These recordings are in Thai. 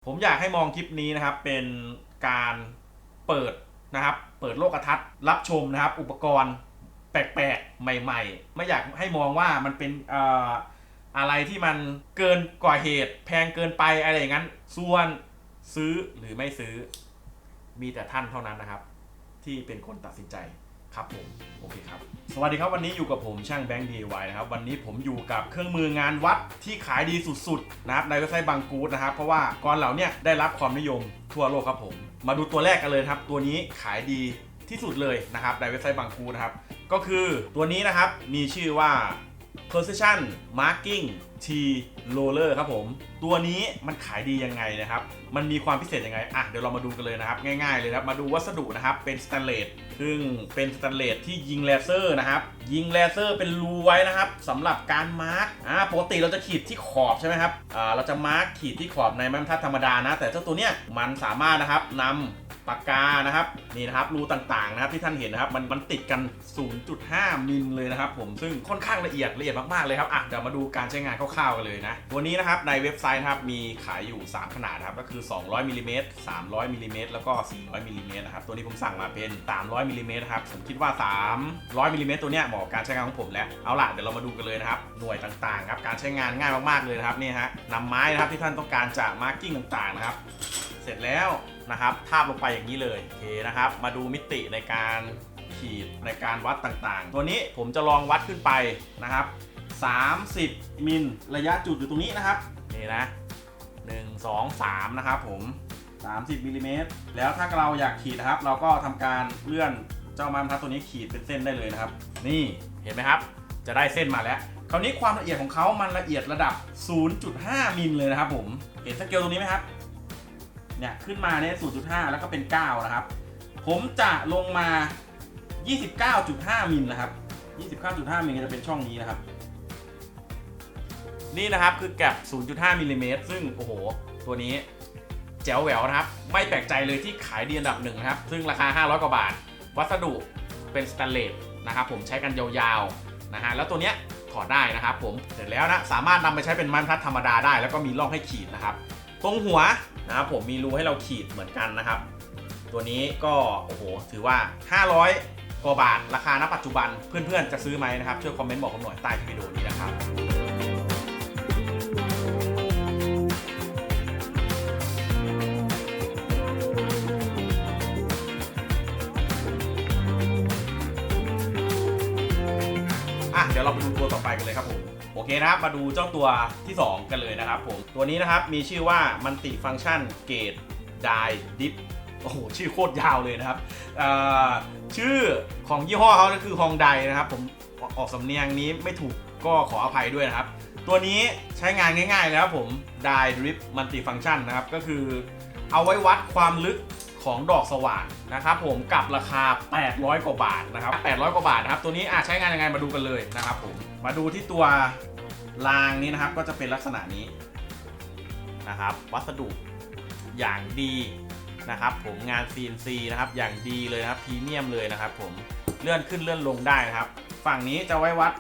ผมอยากให้มองคลิปนี้นะครับเป็นการเปิดนะครับเปิดโลกทัศน์รับชมนะครับอุปกรณ์แปลกๆใหม่ๆไม่อยากให้มองว่ามันเป็นอะไรที่มันเกินกว่าเหตุแพงเกินไปอะไรอย่างนั้นส่วนซื้อหรือไม่ซื้อมีแต่ท่านเท่านั้นนะครับที่เป็นคนตัดสินใจครับผมโอเคครับสวัสดีครับวันนี้อยู่กับผมช่างแบงค์ DIY นะครับวันนี้ผมอยู่กับเครื่องมืองานวัดที่ขายดีสุดๆนะครับในเว็บไซต์บางกู๊ดนะครับเพราะว่าก่อนเหล่านี้ได้รับความนิยมทั่วโลกครับผมมาดูตัวแรกกันเลยครับตัวนี้ขายดีที่สุดเลยนะครับในเว็บไซต์บางกู๊ดนะครับก็คือตัวนี้นะครับมีชื่อว่า Precision Marking T Roller ครับผมตัวนี้มันขายดียังไงนะครับมันมีความพิเศษยังไงเดี๋ยวเรามาดูกันเลยนะครับง่ายๆเลยครับมาดูวัสดุนะครับเป็นสแตนเลสซึ่งเป็นสแตนเลสที่ยิงเลเซอร์นะครับยิงเลเซอร์เป็นรูไว้นะครับสำหรับการมาร์กปกติเราจะขีดที่ขอบใช่ไหมครับเราจะมาร์กขีดที่ขอบในไม้บรรทัดธรรมดานะแต่เจ้าตัวเนี้ยมันสามารถนะครับนำปากกานะครับนี่นะครับรูต่างๆนะครับที่ท่านเห็นนะครับมันติดกัน 0.5 มิลเลยนะครับผมซึ่งค่อนข้างละเอียดมากๆเลยครับเดี๋ยวมาดูการใช้งานคร่าวๆกันเลยนะตัวนี้นะครับในเว็บไซต์นะครับมีขายอยู่3ขนาดนะครับก็คือ200มิลลิเมตร300มิลลิเมตรแล้วก็400มิลลิเมตรนะครับตัวนี้ผมสั่งมาเป็น300มิลลิเมตรครับผมคิดว่า300มิลลิเมตรตัวเนี้ยเหมาะกับการใช้งานของผมแล้วเอาล่ะเดี๋ยวเรามาดูกันเลยนะครับหน่วยต่างๆครับการใช้งานง่ายมากๆเลยนะครับนี่ฮะนำไม้นะครับที่ท่านต้องการจะมาร์กิ้งต่างๆนะครับเสร็จแล้วนะครับทาบลงไปอย่างนี้เลยโอเคนะครับมาดูมิติในการขีดในการวัดต่างๆตัวนี้ผมจะลองวัดขึ้นไปนะครับ30มิลระยะจุดอยู่ตรงนี้นะครับนี่นะ1 2 3นะครับผม30มิลลิเมตรแล้วถ้าเราอยากขีดนะครับเราก็ทำการเลื่อนเจ้าไม้บรรทัดตัวนี้ขีดเป็นเส้นได้เลยนะครับนี่เห็นไหมครับจะได้เส้นมาแล้วคราวนี้ความละเอียดของเขามันละเอียดระดับ 0.5 มิลเลยนะครับผมเห็นสเกลตรงนี้ไหมครับเนี่ยขึ้นมาเนี่ย 0.5 แล้วก็เป็น 9 นะครับผมจะลงมา 29.5 มิลนะครับ 29.5 มิลจะเป็นช่องนี้นะครับนี่นะครับคือแกลบ 0.5 มิลลิเมตรซึ่งโอ้โหตัวนี้แจ๋วแหววนะครับไม่แปลกใจเลยที่ขายดีอันดับหนึ่งนะครับซึ่งราคา500กว่าบาทวัสดุเป็นสแตนเลสนะครับผมใช้กันยาวๆนะฮะแล้วตัวเนี้ยถอดได้นะครับผมเสร็จแล้วนะสามารถนำไปใช้เป็นไม้บรรทัดธรรมดาได้แล้วก็มีร่องให้ขีดนะครับตรงหัวนะครับผมมีรูให้เราขีดเหมือนกันนะครับตัวนี้ก็โอ้โหถือว่า500กว่าบาทราคาณปัจจุบันเพื่อนๆจะซื้อไหมนะครับช่วยคอมเมนต์บอกผมหน่อยใต้วิดีโอนี้นะครับเดี๋ยวเราไปดูตัวต่อไปกันเลยครับผมโอเคนะครับมาดูเจ้าตัวที่2กันเลยนะครับผมตัวนี้นะครับมีชื่อว่ามันติฟังก์ชันเกตไดดิฟโอ้โหชื่อโคตรยาวเลยนะครับชื่อของยี่ห้อเขาก็คือฮองไดนะครับผมออกสำเนียงนี้ไม่ถูกก็ขออภัยด้วยนะครับตัวนี้ใช้งานง่ายๆแล้วผมไดดริฟมันติฟังก์ชันนะครับก็คือเอาไว้วัดความลึกของดอกสว่านนะครับผมกับราคา800กว่าบาทนะครับ800กว่าบาทนะครับตัวนี้ใช้งานยังไงมาดูกันเลยนะครับผมมาดูที่ตัวรางนี้นะครับก็จะเป็นลักษณะนี้นะครับวัสดุอย่างดีนะครับผมงาน CNC นะครับอย่างดีเลยนะครับพรีเมียมเลยนะครับผมเลื่อนขึ้นเลื่อนลงได้นะครับฝั่งนี้จะไว้วัด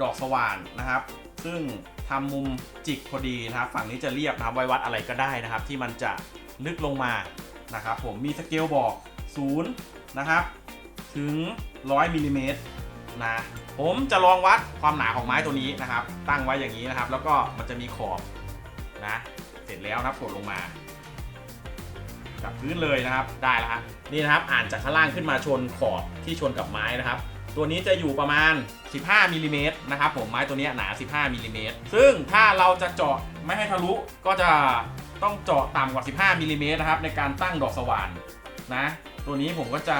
ดอกสว่านนะครับซึ่งทำมุมจิกพอดีนะครับฝั่งนี้จะเรียบนะครับไว้วัดอะไรก็ได้นะครับที่มันจะลึกลงมานะครับผมมีสเกลบอก0นะครับถึง100มิลลิเมตรนะผมจะลองวัดความหนาของไม้ตัวนี้นะครับตั้งไว้อย่างนี้นะครับแล้วก็มันจะมีขอบนะเสร็จแล้วนะครับกดลงมากับพื้นเลยนะครับได้แล้วครับนี่นะครับอ่านจากข้างล่างขึ้นมาชนขอบที่ชนกับไม้นะครับตัวนี้จะอยู่ประมาณ15มิลลิเมตรนะครับผมไม้ตัวนี้หนา15มิลลิเมตรซึ่งถ้าเราจะเจาะไม่ให้ทะลุก็จะต้องเจาะต่ำกว่า15มิลลิเมตรนะครับในการตั้งดอกสว่านนะตัวนี้ผมก็จะ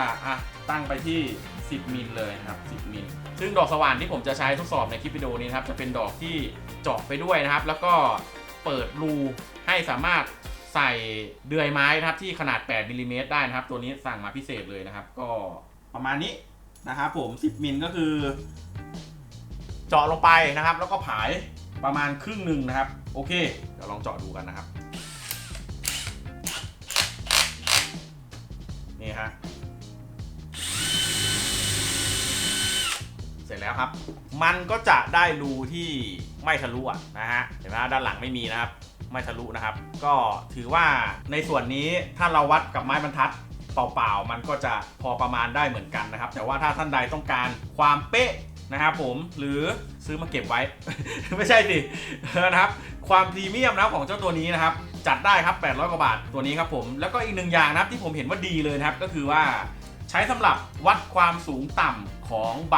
ตั้งไปที่10มิลเลยนะครับ10มิลซึ่งดอกสว่านที่ผมจะใช้ทดสอบในคลิปวิดีโอนี้นะครับจะเป็นดอกที่เจาะไปด้วยนะครับแล้วก็เปิดรูให้สามารถใส่เดือยไม้นะครับที่ขนาด8มิลลิเมตรได้นะครับตัวนี้สั่งมาพิเศษเลยนะครับก็ประมาณนี้นะครับผม10มิลก็คือเจาะลงไปนะครับแล้วก็ผายประมาณครึ่งหนึ่งนะครับโอเคเดี๋ยวลองเจาะดูกันนะครับนี่ฮะเสร็จแล้วครับมันก็จะได้รูที่ไม่ทะลุนะฮะเห็นไหมด้านหลังไม่มีนะครับ ไม่ทะลุนะครับก็ถือว่าในส่วนนี้ถ้าเราวัดกับไม้บรรทัดเปล่าๆมันก็จะพอประมาณได้เหมือนกันนะครับแต่ว่าถ้าท่านใดต้องการความเป๊ะนะครับผมหรือซื้อมาเก็บไว้ ไม่ใช่สินะครับความพรีเมียมนะครับของเจ้าตัวนี้นะครับจัดได้ครับ800 กว่าบาทตัวนี้ครับผมแล้วก็อีกหนึ่งอย่างนะครับที่ผมเห็นว่าดีเลยนะครับก็คือว่าใช้สำหรับวัดความสูงต่ำของใบ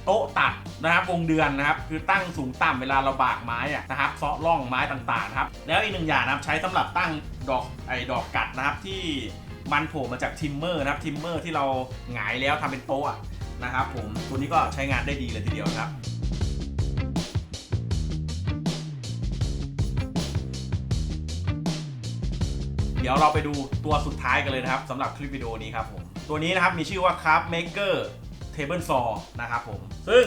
โต๊ะตัดนะครับวงเดือนนะครับคือตั้งสูงต่ำเวลาเราบากไม้นะครับเซาะร่องไม้ต่างๆนะครับแล้วอีกหนึ่งอย่างนะครับใช้สำหรับตั้งดอกกัดนะครับที่มันโผล่มาจากทิมเมอร์นะครับทิมเมอร์ที่เราหงายแล้วทำเป็นโต๊ะนะครับผมตัวนี้ก็ใช้งานได้ดีเลยทีเดียวครับเดี๋ยวเราไปดูตัวสุดท้ายกันเลยนะครับสำหรับคลิปวิดีโอนี้ครับผมตัวนี้นะครับมีชื่อว่า Craft Maker Table Saw นะครับผมซึ่ง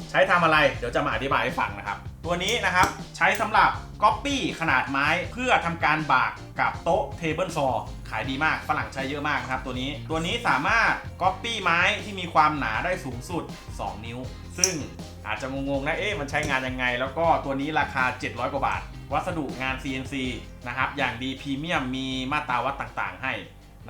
ใช้ทำอะไรเดี๋ยวจะมาอธิบายให้ฟังนะครับตัวนี้นะครับใช้สำหรับ Copy ขนาดไม้เพื่อทำการบากกับโต๊ะ Table Saw ขายดีมากฝรั่งใช้เยอะมากครับตัวนี้สามารถ Copy ไม้ที่มีความหนาได้สูงสุด2 นิ้วซึ่งอาจจะงงๆนะมันใช้งานยังไงแล้วก็ตัวนี้ราคา700 กว่าบาทวัสดุงาน CNC นะครับอย่างดีพรีเมียมมีมาตราวัดต่างๆให้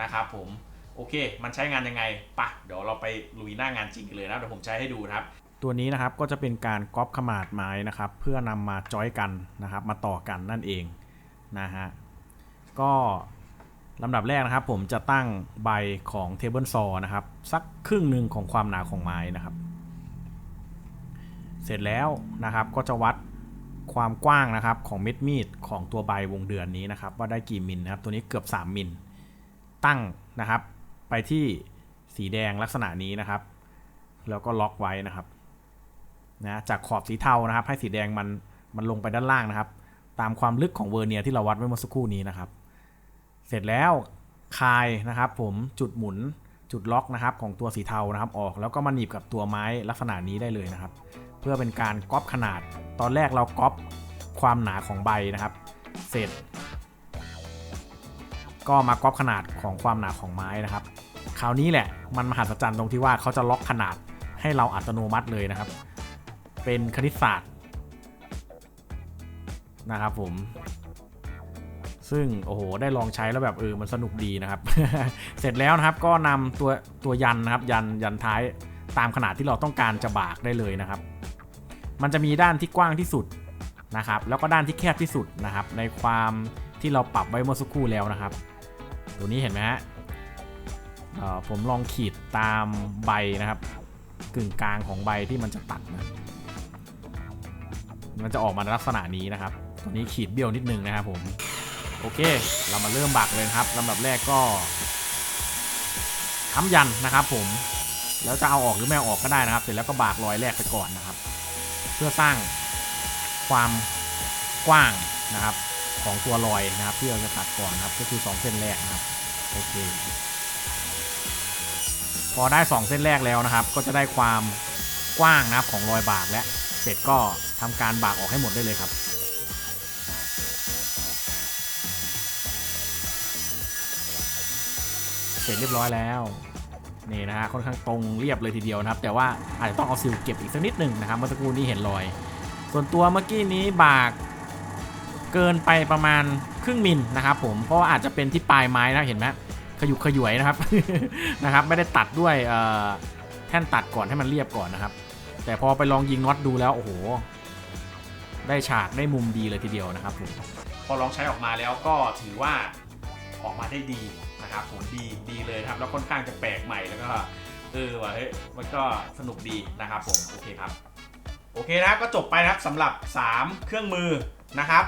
นะครับผมโอเคมันใช้งานยังไงปะเดี๋ยวเราไปลุยหน้างานจริงกันเลยนะเดี๋ยวผมใช้ให้ดูนะครับตัวนี้นะครับก็จะเป็นการก๊อปขนาดไม้นะครับเพื่อนำมาจอยกันนะครับมาต่อกันนั่นเองนะฮะก็ลำดับแรกนะครับผมจะตั้งใบของ Table Saw นะครับสักครึ่งหนึ่งของความหนาของไม้นะครับเสร็จแล้วนะครับก็จะวัดความกว้างนะครับของเม็ดมีดของตัวใบวงเดือนนี้นะครับว่าได้กี่มิลนะครับตัวนี้เกือบ3 มิลตั้งนะครับไปที่สีแดงลักษณะนี้นะครับแล้วก็ล็อกไว้นะครับนะจากขอบสีเทานะครับให้สีแดงมันลงไปด้านล่างนะครับตามความลึกของเวอร์เนียร์ที่เราวัดไว้เมื่อสักครู่นี้นะครับเสร็จแล้วคลายนะครับผมจุดหมุนจุดล็อกนะครับของตัวสีเทานะครับออกแล้วก็มาหนีบกับตัวไม้ลักษณะนี้ได้เลยนะครับเพื่อเป็นการก๊อปขนาดตอนแรกเราก๊อปความหนาของใบนะครับเสร็จก็มาก๊อปขนาดของความหนาของไม้นะครับคราวนี้แหละมันมหัศจรรย์ตรงที่ว่าเขาจะล็อกขนาดให้เราอัตโนมัติเลยนะครับเป็นคณิตศาสตร์นะครับผมซึ่งโอ้โหได้ลองใช้แล้วแบบมันสนุกดีนะครับ เสร็จแล้วนะครับก็นำตัวยันนะครับยันท้ายตามขนาดที่เราต้องการจะบากได้เลยนะครับมันจะมีด้านที่กว้างที่สุดนะครับแล้วก็ด้านที่แคบที่สุดนะครับในความที่เราปรับไว้เมื่อสักครู่แล้วนะครับตัวนี้เห็นไหมฮะผมลองขีดตามใบนะครับกึ่งกลางของใบที่มันจะตัดนะมันจะออกมาในลักษณะนี้นะครับตัวนี้ขีดเบี้ยวนิดนึงนะครับผมโอเคเรามาเริ่มบักเลยครับลำดับแรกก็ค้ำยันนะครับผมแล้วจะเอาออกหรือไม่เอาออกก็ได้นะครับเสร็จแล้วก็บากรอยแรกไปก่อนนะครับเพื่อสร้างความกว้างนะครับของตัวรอยนะครับที่เราจะตัดก่อนนะครับก็คือ2 เส้นแรกนะครับโอเคพอได้2 เส้นแรกแล้วนะครับก็จะได้ความกว้างนะครับของรอยบากและเสร็จก็ทำการบากออกให้หมดได้เลยครับเสร็จเรียบร้อยแล้วนี่นะฮะค่อนข้างตรงเรียบเลยทีเดียวนะครับแต่ว่าอาจจะต้องเอาซิลเก็บอีกสักนิดหนึ่งนะครับเมื่อสักครู่นี้เห็นรอยส่วนตัวเมื่อกี้นี้บากเกินไปประมาณครึ่งมิลนะครับผมเพราะว่าอาจจะเป็นที่ปลายไม้นะเห็นไหมขยุกขยวยนะครับ นะครับไม่ได้ตัดด้วยแท่นตัดก่อนให้มันเรียบก่อนนะครับแต่พอไปลองยิงน็อตดูแล้วโอ้โหได้ฉากได้มุมดีเลยทีเดียวนะครับผมพอลองใช้ออกมาแล้วก็ถือว่าออกมาได้ดีนะครับผมดีเลยครับแล้วค่อนข้างจะแปลกใหม่แล้วก็ว่ะมันก็สนุกดีนะครับผมโอเคครับโอเคนะครับก็จบไปนะครับสำหรับ3 เครื่องมือนะครับ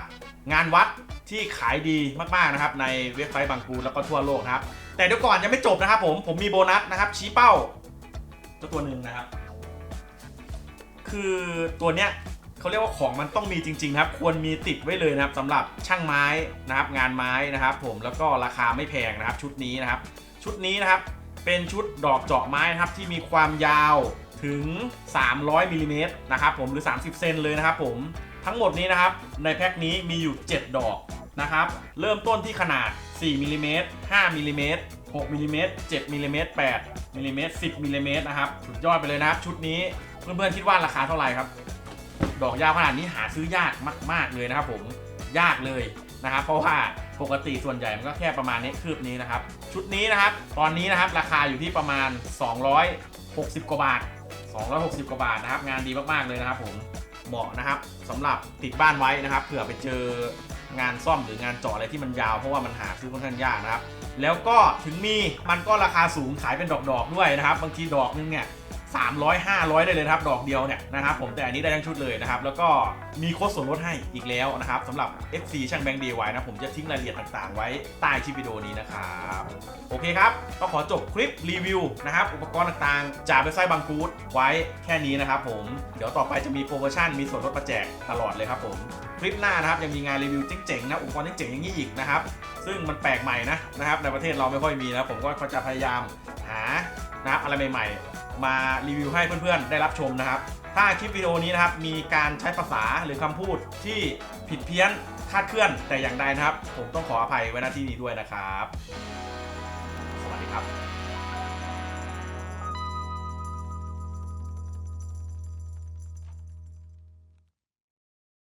งานวัดที่ขายดีมากๆนะครับในเว็บไซต์บางปูแล้วก็ทั่วโลกนะครับแต่เดี๋ยวก่อนยังไม่จบนะครับผมมีโบนัสนะครับชี้เป้าตัวหนึ่งนะครับคือตัวเนี้ยเขาเรียกว่าของมันต้องมีจริงๆครับควรมีติดไว้เลยนะครับสำหรับช่างไม้นะครับงานไม้นะครับผมแล้วก็ราคาไม่แพงนะครับชุดนี้นะครับเป็นชุดดอกเจาะไม้นะครับที่มีความยาวถึง300 มิลลิเมตรนะครับผมหรือ30 เซนเลยนะครับผมทั้งหมดนี้นะครับในแพ็คนี้มีอยู่7 ดอกนะครับเริ่มต้นที่ขนาด4 มิลลิเมตร5 มิลลิเมตร6 มิลลิเมตร7 มิลลิเมตร8 มิลลิเมตร10 มิลลิเมตรนะครับสุดยอดไปเลยนะครับชุดนี้เพื่อนๆคิดว่าราคาเท่าไหร่ครับดอกยาวขนาดนี้หาซื้อยากมากๆเลยนะครับผมยากเลย นะครับเพราะว่าปกติส่วนใหญ่มันก็แค่ประมาณนี้คืบนี้นะครับชุดนี้นะครับตอนนี้นะครับราคาอยู่ที่ประมาณ260กว่าบาท260กว่าบาทนะครับงานดีมากๆเลยนะครับผมเหมาะนะครับสำหรับติดบ้านไว้นะครับเผื่อไปเจองานซ่อมหรืองานเจาะอะไรที่มันยาวเพราะว่ามันหาซื้อค่อนข้างยากนะครับแล้วก็ถึงมีมันก็ราคาสูงขายเป็นดอกๆด้วยนะครับบางทีดอกนึงเนี่ย300 500ได้เลยครับดอกเดียวเนี่ยนะครับผมแต่อันนี้ได้ทั้งชุดเลยนะครับแล้วก็มีโค้ดส่วนลดให้อีกแล้วนะครับสำหรับ FC ช่างแบงค์ DIY นะผมจะทิ้งรายละเอียดต่างๆไว้ใต้คลิปวิดีโอนี้นะครับโอเคครับก็ขอจบคลิปรีวิวนะครับอุปกรณ์ต่างๆจากเว็บไซต์บางกูดไว้แค่นี้นะครับผมเดี๋ยวต่อไปจะมีโปรโมชั่นมีส่วนลดมาแจกตลอดเลยครับผมคลิปหน้านะครับยังมีงานรีวิวเจ๋งๆนะอุปกรณ์เจ๋งๆอย่างนี้อีกนะครับซึ่งมันแปลกใหม่นะครับในประเทศเราไม่ค่อยมีนะผมก็จะพยายามหานะครับอะไรใหม่ๆมารีวิวให้เพื่อนๆได้รับชมนะครับถ้าคลิปวิดีโอนี้นะครับมีการใช้ภาษาหรือคำพูดที่ผิดเพี้ยนคลาดเคลื่อนแต่อย่างใดนะครับผมต้องขออภัยไว้ณที่นี้ด้วยนะครับ